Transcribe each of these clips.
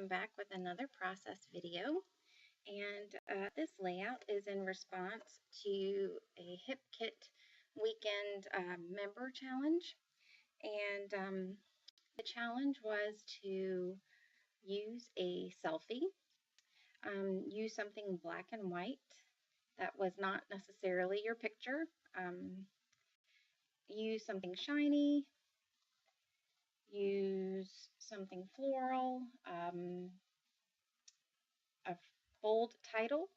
am back with another process video, and this layout is in response to a Hip Kit weekend member challenge. And the challenge was to use a selfie, use something black and white that was not necessarily your picture, use something shiny, use something floral, a bold title,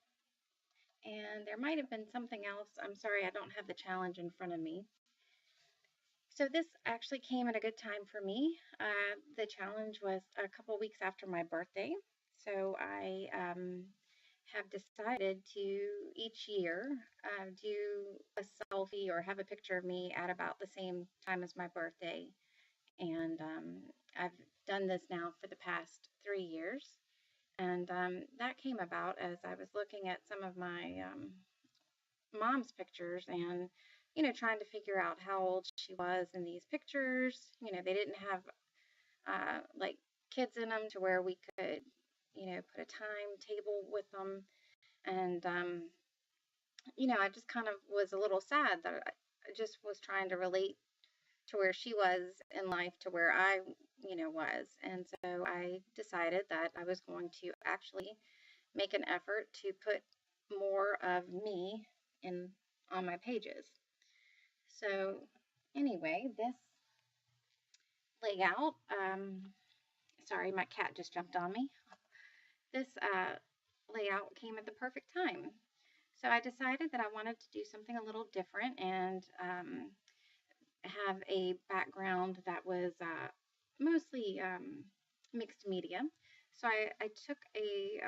and there might have been something else. I'm sorry, I don't have the challenge in front of me. So this actually came at a good time for me. The challenge was a couple weeks after my birthday, so I have decided to each year do a selfie or have a picture of me at about the same time as my birthday. And I've done this now for the past 3 years. And that came about as I was looking at some of my mom's pictures and, trying to figure out how old she was in these pictures. They didn't have like kids in them to where we could, put a timetable with them. And, I just kind of was a little sad that I just was trying to relate to where she was in life to where I, was. And so I decided that I was going to actually make an effort to put more of me in on my pages. So anyway, this layout, sorry, my cat just jumped on me. This layout came at the perfect time. So I decided that I wanted to do something a little different and have a background that was mostly mixed media. So I took a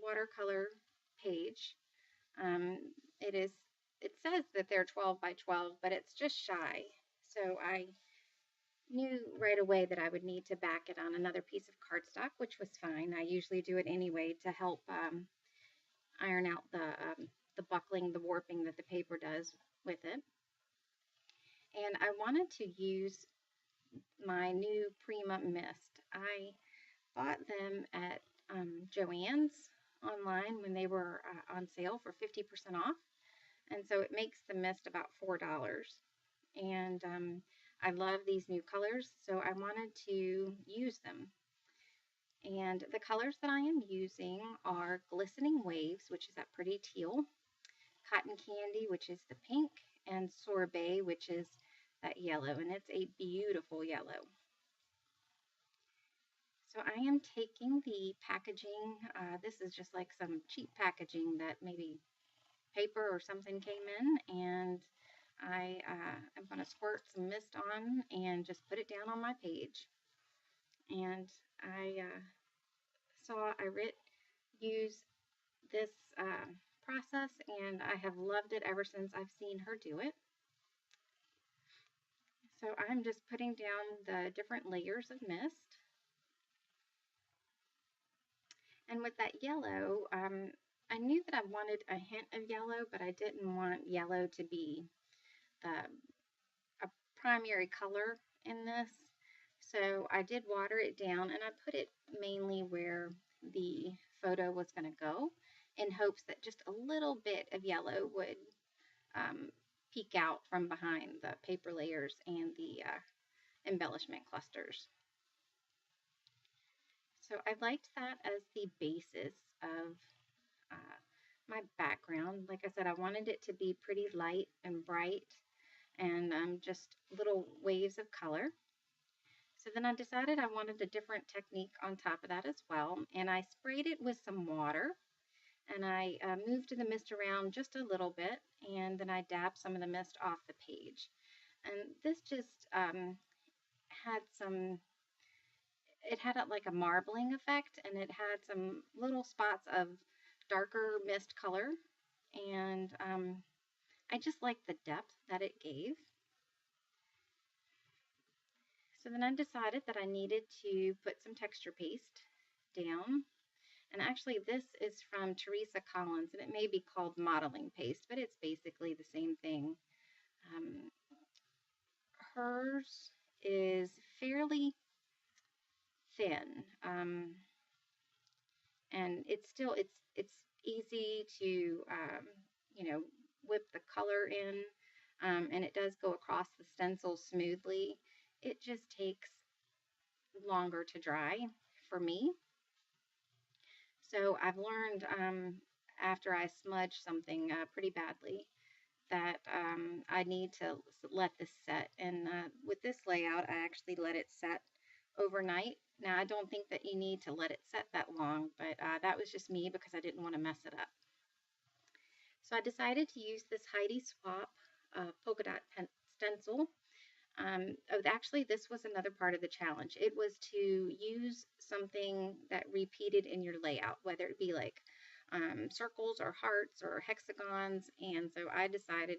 watercolor page. It says that they're 12 by 12, but it's just shy. So I knew right away that I would need to back it on another piece of cardstock, which was fine. I usually do it anyway to help iron out the buckling, the warping that the paper does with it. And I wanted to use my new Prima Mist. I bought them at Joann's online when they were on sale for 50% off. And so it makes the mist about $4. And I love these new colors, so I wanted to use them. And the colors that I am using are Glistening Waves, which is that pretty teal, Cotton Candy, which is the pink, and Sorbet, which is that yellow, and it's a beautiful yellow. So I am taking the packaging, this is just like some cheap packaging that maybe paper or something came in, and I am going to squirt some mist on and just put it down on my page. And I saw Irit use this process, and I have loved it ever since I've seen her do it. So I'm just putting down the different layers of mist. And with that yellow, I knew that I wanted a hint of yellow, but I didn't want yellow to be a primary color in this. So I did water it down, and I put it mainly where the photo was going to go in hopes that just a little bit of yellow would peek out from behind the paper layers and the embellishment clusters. So I liked that as the basis of my background. Like I said, I wanted it to be pretty light and bright and just little waves of color. So then I decided I wanted a different technique on top of that as well, and I sprayed it with some water, and I moved the mist around just a little bit, and then I dabbed some of the mist off the page. And this just had some, it had like a marbling effect, and it had some little spots of darker mist color, and I just liked the depth that it gave. So then I decided that I needed to put some texture paste down. And actually this is from Teresa Collins, and it may be called modeling paste, but it's basically the same thing. Hers is fairly thin. and it's easy to whip the color in, and it does go across the stencil smoothly. It just takes longer to dry for me. So I've learned after I smudge something pretty badly that I need to let this set. And with this layout, I actually let it set overnight. Now, I don't think that you need to let it set that long, but that was just me because I didn't want to mess it up. So I decided to use this Heidi Swap polka dot stencil. Actually, this was another part of the challenge. It was to use something that repeated in your layout, whether it be like circles or hearts or hexagons. And so I decided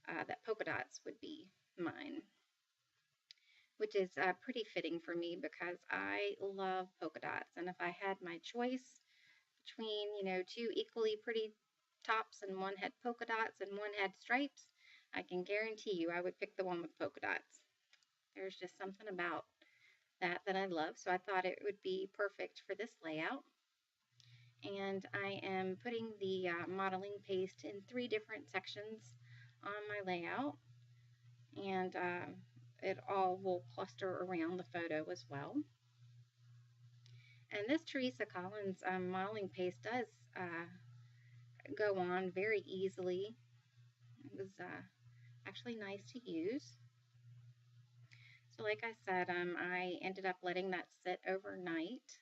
that polka dots would be mine, which is pretty fitting for me because I love polka dots. And if I had my choice between, two equally pretty tops and one had polka dots and one had stripes, I can guarantee you I would pick the one with polka dots. There's just something about that I love, so I thought it would be perfect for this layout. And I am putting the modeling paste in 3 different sections on my layout, and it all will cluster around the photo as well. And this Teresa Collins modeling paste does go on very easily. It was actually nice to use. So like I said, I ended up letting that sit overnight.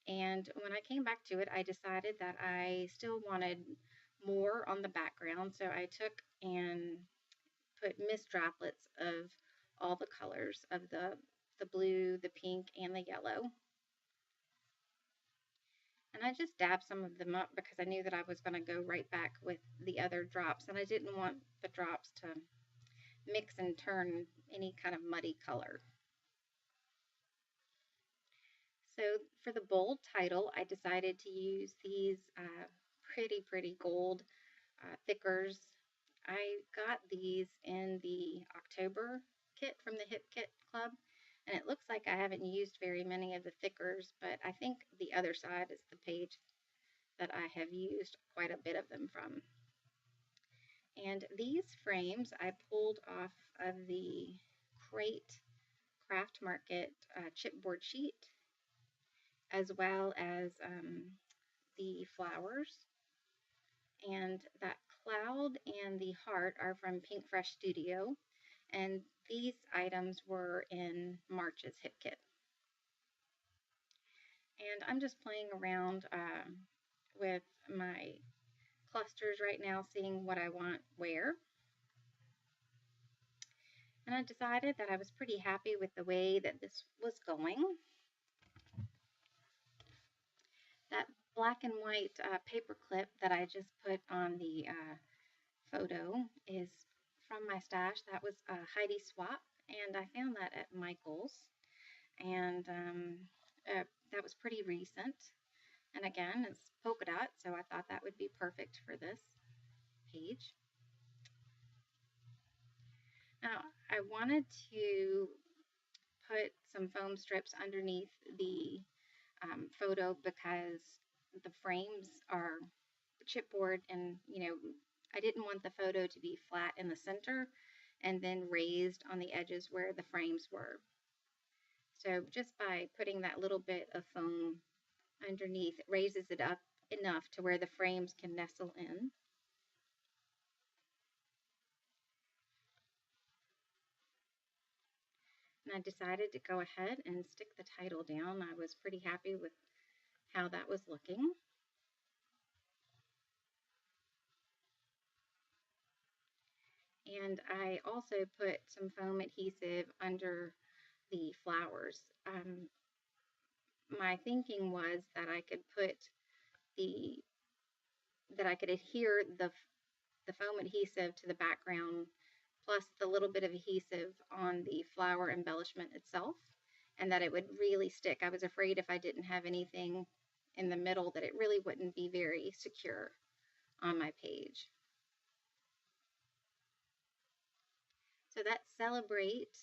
And when I came back to it, I decided that I still wanted more on the background. So I took and put mist droplets of all the colors of the blue, the pink, and the yellow. And I just dabbed some of them up because I knew that I was going to go right back with the other drops. And I didn't want the drops to mix and turn any kind of muddy color. So for the bold title, I decided to use these pretty gold thickers. I got these in the October kit from the Hip Kit Club, and it looks like I haven't used very many of the thickers, but I think the other side is the page that I have used quite a bit of them from. And these frames I pulled off of the Crate Craft Market chipboard sheet, as well as the flowers. And that cloud and the heart are from Pink Fresh Studio, and these items were in March's Hip Kit. And I'm just playing around with my clusters right now, seeing what I want where. And I decided that I was pretty happy with the way that this was going. That black and white paper clip that I just put on the photo is from my stash. That was a Heidi Swap, and I found that at Michael's, and that was pretty recent. And again, it's polka dot, so I thought that would be perfect for this page. Now, I wanted to put some foam strips underneath the photo because the frames are chipboard, and I didn't want the photo to be flat in the center and then raised on the edges where the frames were. So just by putting that little bit of foam underneath, it raises it up enough to where the frames can nestle in. And I decided to go ahead and stick the title down. I was pretty happy with how that was looking. And I also put some foam adhesive under the flowers. My thinking was that I could adhere the foam adhesive to the background plus the little bit of adhesive on the flower embellishment itself, and that it would really stick. I was afraid if I didn't have anything in the middle that it really wouldn't be very secure on my page. So that Celebrate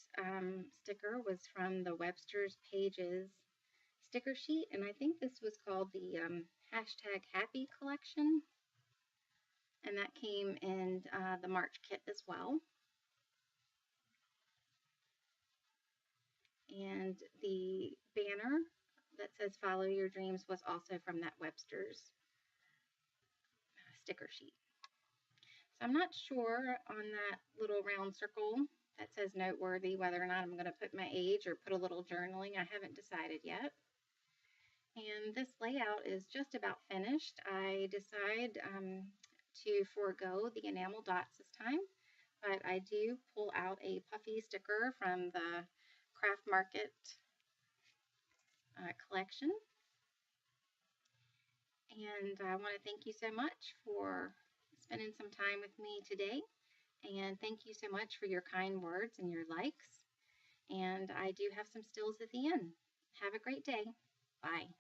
sticker was from the Webster's Pages sticker sheet, and I think this was called the hashtag Happy Collection, and that came in the March kit as well. And the banner that says Follow Your Dreams was also from that Webster's sticker sheet. So I'm not sure on that little round circle that says noteworthy whether or not I'm going to put my age or put a little journaling. I haven't decided yet. And this layout is just about finished. I decide to forego the enamel dots this time, but I do pull out a puffy sticker from the Craft Market collection. And I want to thank you so much for spending some time with me today. And thank you so much for your kind words and your likes. And I do have some stills at the end. Have a great day. Bye.